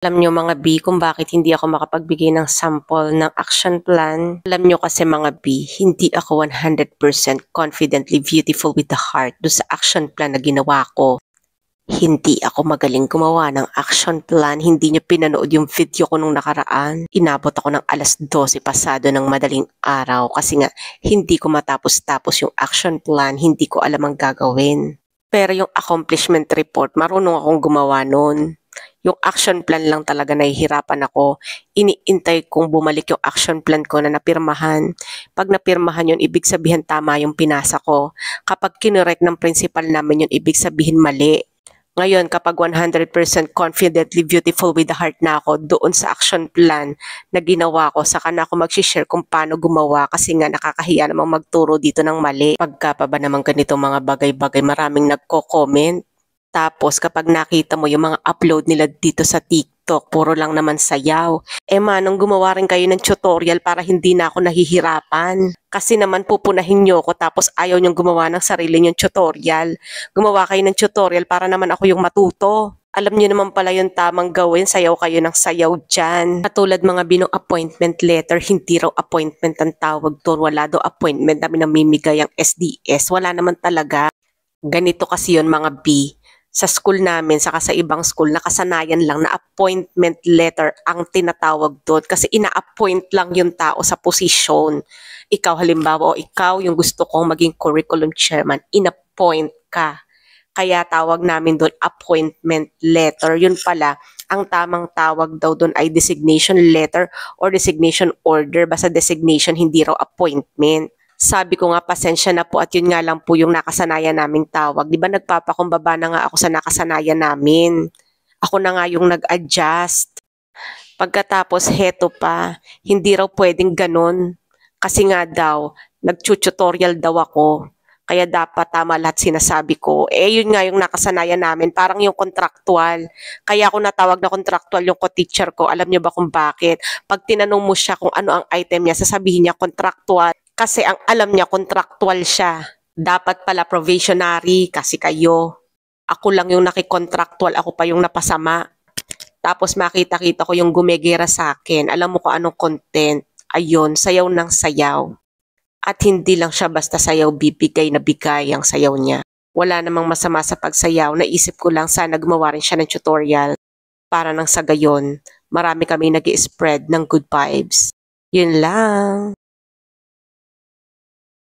Alam nyo mga B kung bakit hindi ako makapagbigay ng sample ng action plan. Alam nyo kasi mga B, hindi ako 100% confidently beautiful with the heart do sa action plan na ginawa ko. Hindi ako magaling gumawa ng action plan. Hindi nyo pinanood yung video ko nung nakaraan. Inabot ako ng alas 12 pasado ng madaling araw kasi nga hindi ko matapos-tapos yung action plan. Hindi ko alam ang gagawin. Pero yung accomplishment report, marunong akong gumawa nun. Yung action plan lang talaga nahihirapan ako. Iniintay kong bumalik yung action plan ko na napirmahan. Pag napirmahan yun, ibig sabihin tama yung pinasa ko. Kapag kinorek ng principal namin yun, ibig sabihin mali. Ngayon, kapag 100% confidently beautiful with the heart na ako doon sa action plan na ginawa ko, saka na ako mag-share kung paano gumawa kasi nga nakakahiya namang magturo dito ng mali. Pagka pa ba naman ganito mga bagay-bagay, maraming nagko-comment. Tapos kapag nakita mo yung mga upload nila dito sa TikTok, puro lang naman sayaw. Manong gumawa rin kayo ng tutorial para hindi na ako nahihirapan. Kasi naman pupunahin nyo ko tapos ayaw nyong gumawa ng sarili nyong tutorial. Gumawa kayo ng tutorial para naman ako yung matuto. Alam nyo naman pala yung tamang gawin, sayaw kayo ng sayaw dyan. Katulad mga binong appointment letter, hindi raw appointment ang tawag doon. Wala daw appointment na namimigay ang SDS. Wala naman talaga. Ganito kasi yun mga B. Sa school namin, saka sa ibang school, nakasanayan lang na appointment letter ang tinatawag doon kasi ina-appoint lang yung tao sa posisyon. Ikaw halimbawa o ikaw yung gusto kong maging curriculum chairman, in-appoint ka. Kaya tawag namin doon appointment letter. Yun pala, ang tamang tawag daw doon ay designation letter or designation order. Basta designation, hindi raw appointment. Sabi ko nga, pasensya na po at yun nga lang po yung nakasanayan naming tawag. Di ba nagpapakumbaba na nga ako sa nakasanayan namin. Ako na nga yung nag-adjust. Pagkatapos, heto pa, hindi raw pwedeng ganun. Kasi nga daw, nag-tutorial daw ako. Kaya dapat tama lahat sinasabi ko. Yun nga yung nakasanayan namin, parang yung contractual. Kaya ako natawag na contractual yung co-teacher ko. Alam niyo ba kung bakit? Pag tinanong mo siya kung ano ang item niya, sasabihin niya contractual. Kasi ang alam niya, contractual siya. Dapat pala provisionary kasi kayo. Ako lang yung naki-contractual, ako pa yung napasama. Tapos makita-kita ko yung gumegera sa akin. Alam mo kung anong content. Ayun, sayaw ng sayaw. At hindi lang siya basta sayaw, bibigay na bigay ang sayaw niya. Wala namang masama sa pagsayaw. Naisip ko lang sana gumawa rin siya ng tutorial. Para nang sa gayon, marami kami nag-i-spread ng good vibes. Yun lang.